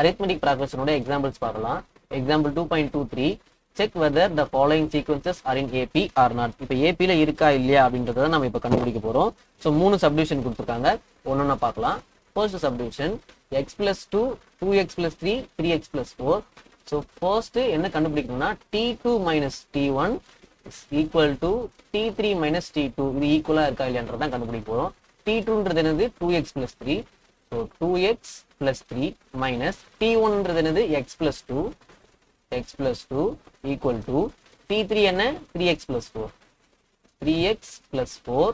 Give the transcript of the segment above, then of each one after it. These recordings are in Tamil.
arithmetic progression ஓட examples பார்க்கலாம். Example 2.23 check whether the following sequences are in AP or not. இப்போ AP ல இருக்கா இல்லையா அப்படின்றத நம்ம இப்போ கண்டுபிடிக்க போறோம். ஸோ 3 சப்டிவிஷன் கொடுத்துருக்காங்க, ஒன்னொன்னா பார்க்கலாம். First subdivision x plus 2 2x plus 3 3x plus 4. So first என்ன கண்டுபிடிக்கணும்னா t2 minus t1 is equal to t3 minus t2. இது ஈக்குவலா இருக்கா இல்லையான்றதான் கண்டுபிடிக்க போறோம். t2ன்றது என்னது 2x plus 3. So 2x plus 3 minus t1 என்னது x plus 2 equal to t3 என்ன 3x plus 4. 3x plus 4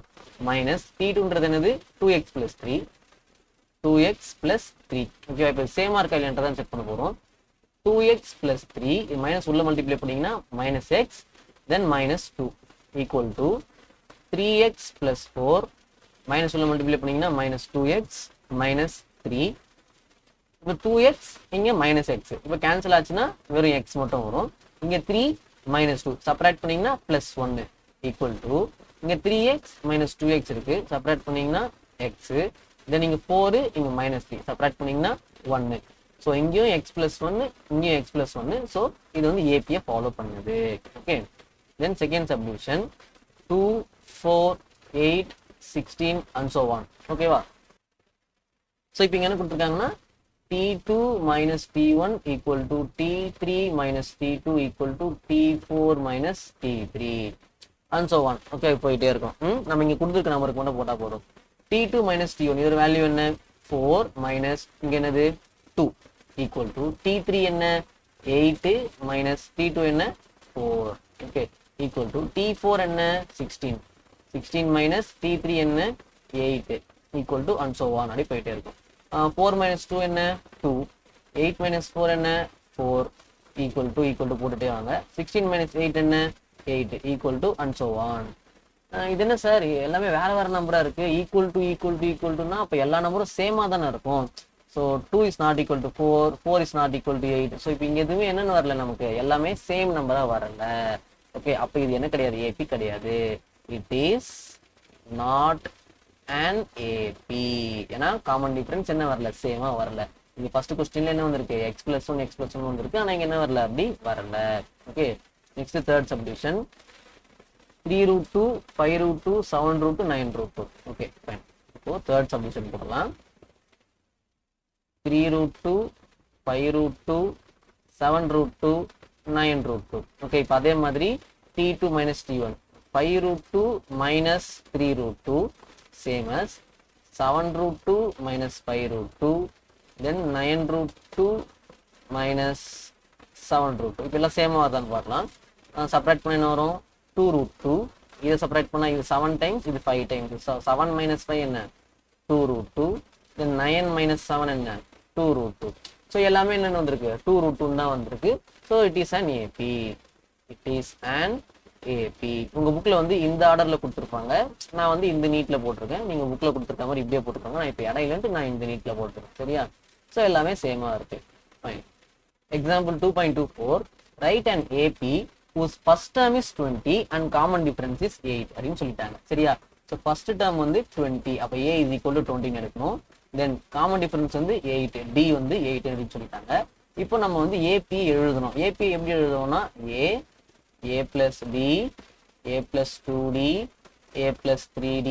minus t2 என்னது 2x plus 3. 2x plus 3. Okay, இப்போ சேமா இருக்கா இல்லையான்றதான் செக் பண்ண போறோம். 2x plus 3 மைனஸ் உள்ள மல்டிப்ளை பண்ணீங்கன்னா minus x then minus 2 equal to 3x plus 4 minus உள்ள மல்டிப்ளை பண்ணீங்கன்னா minus 2x minus 3. இப்போ 2x இங்க minus x. இப்போ கேன்சல் ஆச்சுன்னா வெறும் x மட்டும் வரும். இங்க 3 minus 2 சப்ராக்ட் பண்ணீங்கன்னா plus 1 equal to இங்க 3x minus 2x இருக்கு, சப்ராக்ட் பண்ணீங்கன்னா x. தென் இங்க 4 இங்க minus 3 சப்ராக்ட் பண்ணீங்கன்னா 1. ஸோ இங்கேயும் x plus 1 இங்கேயும் x plus 1. ஸோ இது வந்து ஏபியை ஃபாலோ பண்ணுது. Okay, then second subdivision 2 4 8 16 and so on. ஓகேவா? ஸோ இப்போ இங்க என்ன கொடுத்துருக்காங்கன்னா t2 minus t1 equal to t3 minus t2 equal to t4 minus t3 and so on. Okay, போயிட்டே இருக்கும். நம்ம இங்க கொடுத்துருக்க நம்பருக்கு மட்டும் போட்டா போதும். t2 minus t1 இதோட வேல்யூ என்ன 4 minus இங்க என்னது 2 equal to t3 என்ன 8 minus t2 என்ன 4. ஓகே, equal to t4 என்ன 16 minus t3 என்ன 8 equal to and so on. அப்படி போயிட்டே இருக்கும். 4 minus 2 என்ன 2, 8 minus 4 என்ன 4 equal to போட்டுட்டே வாங்க. 16 minus 8 என்ன 8 equal to and so on. இது என்ன சார் எல்லாமே வேற வேற நம்பரா இருக்கு, ஈக்குவல் டுனா அப்ப எல்லா நம்பரும் சேமா தானே இருக்கும். So 2 is not equal to 4, 4 is not equal to 8. So இப்போ இங்க எதுவுமே என்னன்னு வரல, நமக்கு எல்லாமே சேம் நம்பரா வரல. ஓகே, அப்ப இது என்ன கிடையாது, ஏபி கிடையாது. It is not and AP. ஏன்னா காமன் டிஃபரன்ஸ் என்ன வரல, சேமா வரல. இங்க ஃபர்ஸ்ட் क्वेश्चनல என்ன வந்திருக்கு, x plus 1 வந்திருக்கு, ஆனா இங்க என்ன வரல, அப்படி வரல. Okay, next third subdivision 3 root 2 5 root 2 7 root 2 9 root 2. Okay fine. இப்போ தேர்ட் சப்டிவிஷன் போடலாம். 3 root 2 5 root 2 7 root 2 9 root 2. Okay, இப்போ அதே மாதிரி t2 minus t1 5 root 2 minus 3 root 2 same as 7 root 2 minus 5 root 2 then 9 root 2 minus 7 root 2. இப்போ எல்லாம் சேமா வருதான்னு பார்க்கலாம். சப்ராக்ட் பண்ண என்ன வரும் 2 root 2. இதை சப்ராக்ட் பண்ணா இது 7 times, இது 5 times. 7 minus 5 என்ன 2 root 2. then 9 minus 7 என்ன 2 root 2. ஸோ எல்லாமே என்னென்ன வந்திருக்கு 2 root 2 தான் வந்திருக்கு. So it is an AB. It is an AB. உங்க புக்ல வந்து இந்த ஆர்டர்ல கொடுத்துருப்பாங்க, நான் வந்து இந்த நீட்ல போட்டிருக்கேன். நீங்க புக்ல கொடுத்துருக்க மாதிரி இப்படியே போட்டிருக்காங்க, நான் இப்போ இடையிலன்ட்டு நான் இந்த நீட்ல போட்டிருக்கேன். சரியா? ஸோ எல்லாமே சேமா இருக்கு. Fine. Example 2.24 right and AP whose first term is 20 and common difference is 8 அப்படின்னு சொல்லிட்டாங்க. சரியா? ஸோ ஃபர்ஸ்ட் டேர்ம் வந்து 20, அப்போ a is equal to 20 எடுக்கணும். தென் காமன் டிஃபரன்ஸ் வந்து 8, d வந்து 8 அப்படின்னு சொல்லிட்டாங்க. இப்போ நம்ம வந்து ஏபி எழுதணும். ஏபி எப்படி எழுதணும்னா a plus b a plus 2d a plus 3d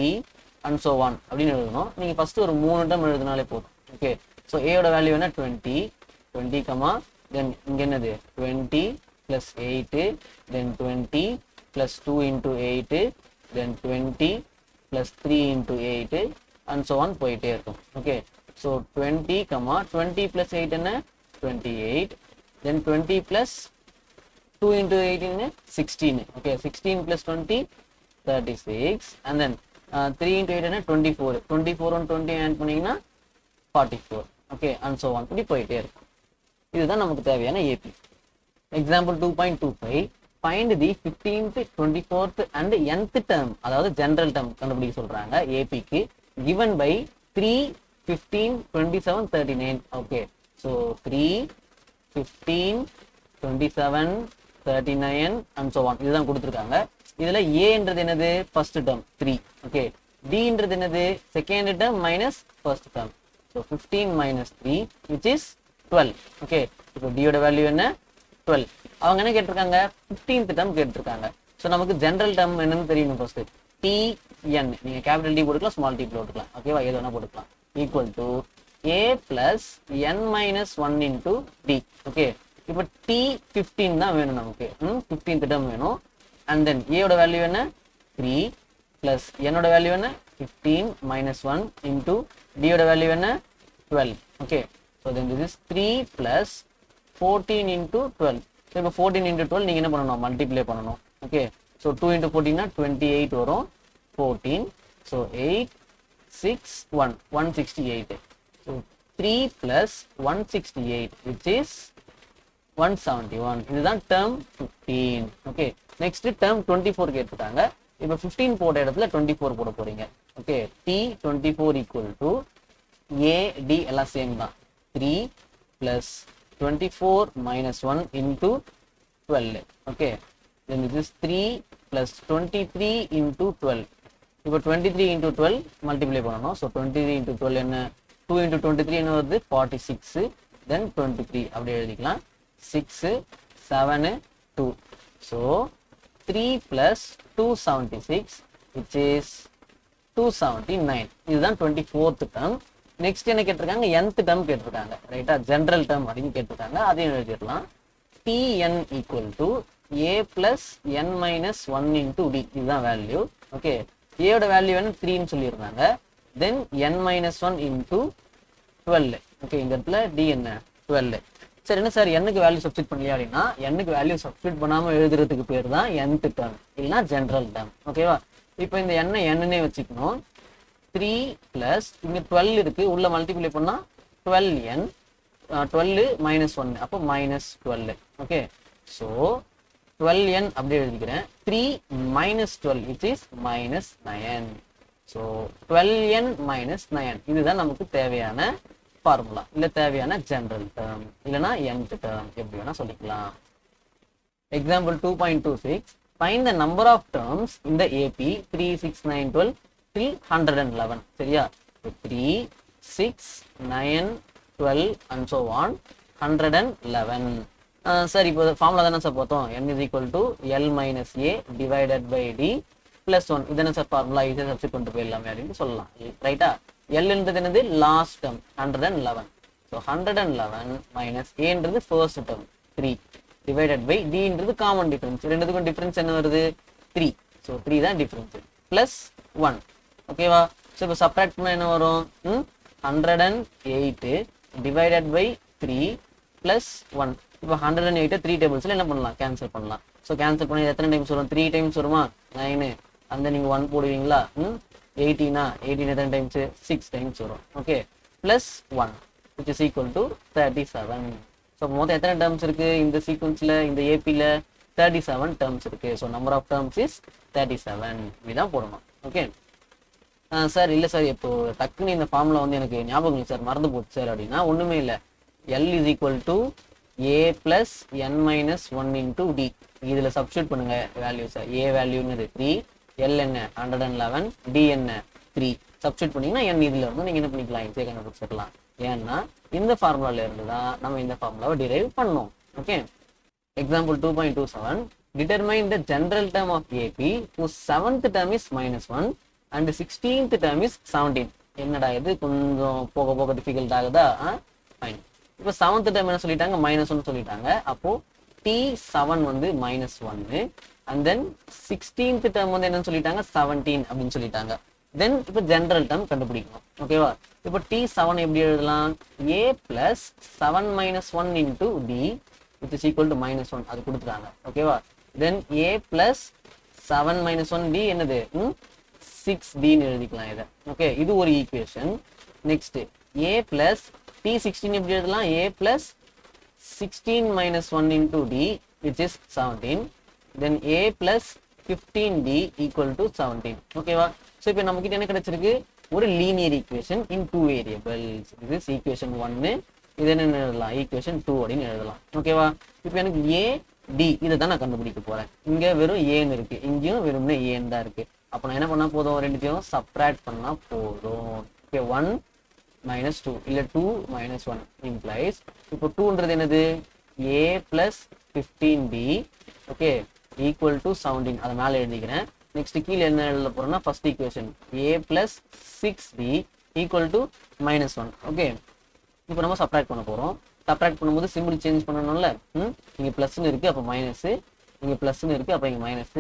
and so on அப்படின்னு எழுதணும். நீங்க ஃபர்ஸ்ட் ஒரு 3 டேர்ம் எழுதினாலே போதும். ஓகே, ஸோ ஏயோட வேல்யூ என்ன 20 கமா தென் இங்க என்னது 20 plus 8 then 20 plus 2 into 8 then 20 plus 3 into 8 and so on போயிட்டே இருக்கும். ஓகே, ஸோ 20 கமா 20 plus 8 என்ன 28 then 20 plus 2 into 18 16. Okay, 16 plus 20 36 and then 3 into 8 என்ன 24. 24 on 20 ஆட் பண்ணீங்கன்னா 44. Okay, and so on இப்படி போயிட்டே இருக்கும். இதுதான் நமக்கு தேவையான AP. Example 2.25 find the 15th 24th and nth term, அதாவது ஜெனரல் டேர்ம் கண்டுபிடிக்க சொல்றாங்க ஏபிக்கு. given by 3 15 27 39. Okay, so 3 15 27 39 and so on இதுதான் கொடுத்துருக்காங்க. இதுல ஏன்றது என்னது ஃபர்ஸ்ட் டேர்ம் 3. ஓகே, டின்றது என்னது second term minus first term. So 15 minus 3 which is 12. Okay, இப்போ d யோட வேல்யூ என்ன 12. அவங்க என்ன கேட்டிருக்காங்க 15th டேர்ம் கேட்டிருக்காங்க. ஸோ நமக்கு ஜென்ரல் டேர்ம் என்னன்னு தெரியணும் ஃபர்ஸ்ட். tn நீங்க கேபிட்டல் டி போட்டுக்கலாம், ஸ்மால் டி போட்டுக்கலாம். ஓகேவா, எது வேணா போட்டுக்கலாம். Equal to a plus n minus 1 into d. Okay, இப்போ t15 தான் வேணும் நமக்கு. 15th டேர்ம் வேணும். அண்ட் தென் a யோட வேல்யூ என்ன 3 plus n ஓட வேல்யூ என்ன 15 minus 1 into d யோட வேல்யூ என்ன 12. Okay, so then this is 3 plus 14 into 12. So இப்போ 14 into 12 நீங்கள் என்ன பண்ணணும், மல்டிப்ளை பண்ணணும். ஓகே, ஸோ 2 into 14 28 வரும். 14, so 8 6 1 168. So 3 plus 168 which is 171. இதுதான் term 15. ஓகே, நெக்ஸ்ட் term 24 கேட்டிருக்காங்க. இப்போ 15 போட்ட இடத்துல 24 போட போறீங்க. Okay, t24 equal to a d எல்லாம் சேம் தான். 3 plus 24 minus 1 into 12. Okay, then this is 3 plus 23 into 12. இப்போ 23 into 12 மல்டிப்ளை பண்ணணும். ஸோ 23 into 12 என்ன 2 into 23 என்ன வருது 46. then 23 அப்படி எழுதிக்கலாம். 6 7 2. So 3 plus 276 which is 279. இதுதான் 24th term. நெக்ஸ்ட் என்ன கேட்டிருக்காங்க nth term கேட்டிருக்காங்க. ரைட்டா, ஜென்ரல் term அப்படின்னு கேட்டிருக்காங்க. அதையும் எழுதிடலாம். tn equal to a plus n minus 1 into d. இதுதான் வேல்யூ. ஓகே, a யோட வேல்யூ என்ன 3ன்னு சொல்லியிருந்தாங்க. தென் n minus 1 into 12. ஓகே, இந்த இடத்துல d என்ன 12. சரி, என்ன சார் என்னுக்கு வேல்யூ சப்ஸ்டிட் பண்ணலையா அப்படின்னா, என்னுக்கு வேல்யூ சப்ஸ்டிட் பண்ணாம எழுதுறதுக்கு பேர் தான் nth term இல்லைன்னா ஜென்ரல் term. ஓகேவா, இப்போ இந்த எண்ணை என்னன்னே வச்சுக்கணும். 3 பிளஸ் இங்க 12 இருக்கு, உள்ள மல்டிப்ளை பண்ணா 12n 12 minus 1 அப்போ minus 12. ஓகே, ஸோ 12n அப்படியே எழுதிக்கிறேன். 3 minus 12 which is minus 9. So 12n minus 9 இதுதான் நமக்கு தேவையான ஃபார்முலா, இல்ல தேவையான ஜெனரல் டேர்ம், இல்லனா nth டேர்ம், எப்படி வேணா சொல்லிக்கலாம். Example 2.26. find the number of terms in the AP 3 6 9 12 till 111. சரியா, 3 6 9 12 and so on 111. சார் இப்போ ஃபார்முலா தானே சார் பார்த்தோம். n is equal to l minus a divided by d plus 1. இதென்ன சார் ஃபார்முலா, இதை சப்ஸ்டிட் பண்ணிட்டு போயிடலாமே அப்படின்னு சொல்லலாம். ரைட்டா, L என்றது என்னது லாஸ்ட் டேர்ம் 111. ஸோ 111 மைனஸ் ஏன்றது ஃபர்ஸ்ட் டேர்ம் 3 டிவைடட் பை டின்றது காமன் டிஃபரன்ஸ். ரெண்டுத்துக்கும் டிஃபரன்ஸ் என்ன வருது 3. ஸோ 3 தான் டிஃபரன்ஸ் பிளஸ் 1. ஓகேவா, ஸோ இப்போ சப்ராக்ட் பண்ணால் என்ன வரும் 108 டிவைடட் பை 3 பிளஸ் 1. இப்போ 108 3 டேபிள்ஸில் என்ன பண்ணலாம், கேன்சல் பண்ணலாம். ஸோ கேன்சல் பண்ணி எத்தனை டைம்ஸ் வரும் 3 டைம்ஸ் வருமா 9. அந்த நீங்கள் 1 போடுவீங்களா 18 எத்தனை டைம்ஸ் 6 டைம்ஸ் வரும். Okay, plus 1 which is equal to 37. So மொத்தம் எத்தனை டேர்ம்ஸ் இருக்கு இந்த சீக்வன்ஸில், இந்த ஏபியில் 37 டேர்ம்ஸ் இருக்கு. So number of terms is 37. இதுதான் போடணும். ஓகே சார், இல்லை சார் இப்போ டக்குன்னு இந்த ஃபார்முலா வந்து எனக்கு ஞாபகம் இல்லை சார், மறந்து போச்சு சார் அப்படின்னா ஒன்றுமே இல்லை. L is equal to A plus N minus 1 into D. இதில் சப்ஸ்டியூட் பண்ணுங்க வேல்யூஸ். ஏ வேல்யூன்னு 3, எல் என்ன 111, டி என்ன 3. சப்ஸ்டியூட் பண்ணீங்கன்னா என் இதில் இருந்து நீங்கள் என்ன பண்ணிக்கலாம், ஈஸியாக கண்டுபிடிச்சிடலாம். ஏன்னா இந்த ஃபார்முலால இருந்து தான் நம்ம இந்த ஃபார்முலாவை டிரைவ் பண்ணோம். Okay, example 2.27. Determine the general term of AP whose 7th term is -1 and 16th term is 17. என்னடா இது கொஞ்சம் போக போக டிஃபிகல்ட் ஆகுதா? ஃபைன். இப்போ 7th term என்ன சொல்லிட்டாங்க, -1 சொல்லிட்டாங்க. அப்போ T7 வந்து -1 and then 16th term வந்து என்னன்னு சொல்லிட்டாங்க 17 அப்படின்னு சொல்லிட்டாங்க. தென் இப்போ ஜெனரல் டேர்ம் கண்டுபிடிக்கணும். ஓகேவா, இப்போ T7 எப்படி எழுதலாம், a plus 7 minus 1 into d which is equal to -1 அது கொடுத்துட்டாங்க. ஓகேவா, தென் a plus 7 minus 1 d என்னது 6d ன்னு எழுதிக்கலாம் இதை. ஓகே, இது ஒரு equation. Next a plus T16 எப்படி எழுதலாம், a plus 16 minus 1 into d which is 17. then a plus 15d equal to 17. ஓகேவா, ஸோ இப்போ நம்ம கிட்ட என்ன கிடைச்சிருக்கு, ஒரு லீனியர் ஈக்குவேஷன் இன் 2 வேரியபிள்ஸ். இது ஈக்குவேஷன் 1, இது என்ன எழுதலாம் ஈக்குவேஷன் 2 அப்படின்னு எழுதலாம். ஓகேவா, இப்போ எனக்கு ஏ டி இதை தான் நான் கண்டுபிடிக்க போறேன். இங்க வெறும் ஏன்னு இருக்கு, இங்கேயும் வெறும் ஏன்னு தான் இருக்கு. அப்போ நான் என்ன பண்ணா போதும், ரெண்டுத்தையும் சப்ராக்ட் பண்ணா போதும். ஓகே, 1 - 2 இல்ல 2 - 1 implies இப்போ 2ன்றது என்னது a plus 15b okay equal to 17 அதை மேலே எழுதிக்கிறேன். நெக்ஸ்ட் கீழே என்ன எழுத போறோம்னா first equation a plus 6b equal to -1 okay. இப்போ நம்ம சப்ராக்ட் பண்ண போறோம். சப்ராக்ட் பண்ணும்போது சிம்பிள் சேஞ்ச் பண்ணணும்ல. இங்க பிளஸ்னு இருக்கு அப்போ மைனஸ், இங்க பிளஸ்னு இருக்கு அப்போ இங்க மைனஸ்,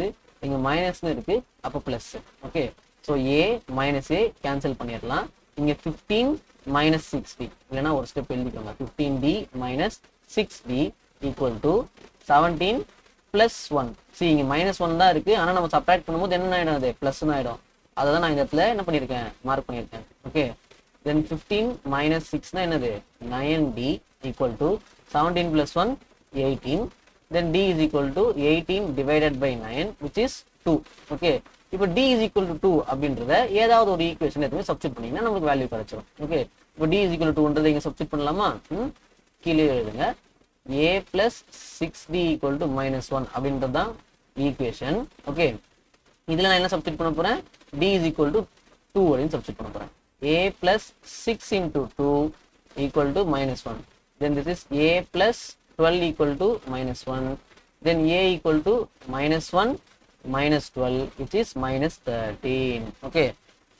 இங்க மைனஸ்னு இருக்கு அப்போ plus okay. So a minus a cancel பண்ணிடலாம். இங்க 15 மைனஸ் 6b இல்லைன்னா ஒரு ஸ்டெப் எழுதிக்கோங்க. 15b minus 6b equal to 17 plus 1. சரி இங்க -1 தான் இருக்கு, ஆனா நம்ம சப்ராக்ட் பண்ணும்போது என்ன ஆயிடும், அது பிளஸ்னு ஆயிடும். அதை தான் நான் இந்த இடத்துல என்ன பண்ணியிருக்கேன், மார்க் பண்ணியிருக்கேன் ஓகே. Then 15 minus 6 na என்னது 9d equal to 17 plus 1 18. Then d is equal to 18 divided by 9 which is 2 okay. இப்போ d is equal to 2 அப்படின்றத ஏதாவது ஒரு ஈக்குவேஷன் எதுவுமே சப்ஸ்டிட் பண்ணீங்கன்னா நமக்கு வேல்யூ கிடைச்சிடும் ஓகே. இப்போ d is equal to 2ன்றதை இங்க சப்ஸ்டிட் பண்ணலாமா, கீழே எழுதுங்க a plus 6d equal to -1 அப்படின்றது தான் ஈக்குவேஷன் ஓகே. இதுல நான் என்ன சப்ஸ்டிட் பண்ண போறேன், d is equal to 2 அப்படின்னு சப்ஸ்டிட் பண்ண போறேன். a plus 6 into 2 equal to -1. Then this is a plus 12 equal to -1. Then a equal to -1 minus 12 which is -13 okay.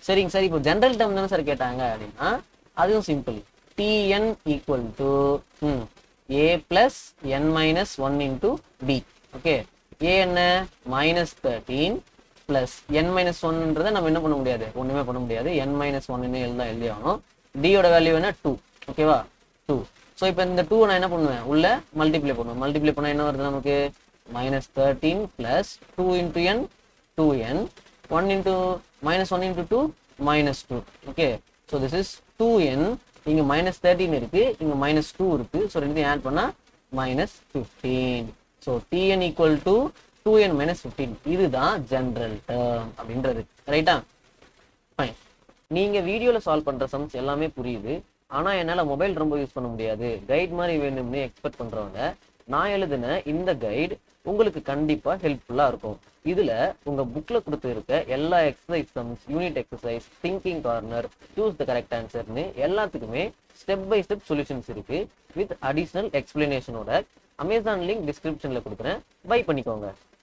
சரிங்க சார், இப்போ ஜெனரல் டேர்ம் தானே சார் கேட்டாங்க அப்படின்னா அதுவும் simple. tn equal to a plus n minus 1 into d okay. a என்ன -13 பிளஸ் n மைனஸ் ஒன்ன்றதை நம்ம என்ன பண்ண முடியாது, ஒண்ணுமே பண்ண முடியாது. n மைனஸ் ஒன்னு எழுதி ஆகணும். டியோட வேல்யூ என்ன 2 ஓகேவா 2. ஸோ இப்போ இந்த 2 நான் என்ன பண்ணுவேன், உள்ள மல்டிப்ளை பண்ணுவேன். மல்டிப்ளை பண்ணால் என்ன வருது நமக்கு -13 plus 2 into n 2n 1 into -1 into 2 -2 okay. So this is 2n, இங்கே -13 இருக்கு, இங்கே -2 இருக்கு. ஸோ ரெண்டையும் ஆட் பண்ணால் -15. So tn equal to 2n minus 15 இதுதான் ஜெனரல் டேர்ம் அப்படின்றது ரைட்டா. ஃபைன், நீங்க வீடியோல சால்வ் பண்ற சம்ஸ் எல்லாமே புரியுது, ஆனா என்னால மொபைல் ரொம்ப யூஸ் பண்ண முடியாது, கைட் மாதிரி வேணும்னு எக்ஸ்பெக்ட் பண்றவங்க நான் எழுதின இந்த கைடு உங்களுக்கு கண்டிப்பா ஹெல்ப்ஃபுல்லா இருக்கும். இதுல உங்க புக்ல கொடுத்து இருக்க எல்லா exercise sums, unit exercise, thinking corner, choose the correct ஆன்சர்னு எல்லாத்துக்குமே ஸ்டெப் பை ஸ்டெப் சொல்யூஷன்ஸ் இருக்கு வித் அடிஷனல் எக்ஸ்பிளனேஷனோட. அமேசான் லிங்க் டிஸ்கிரிப்ஷன்ல கொடுக்குறேன், பை பண்ணிக்கோங்க.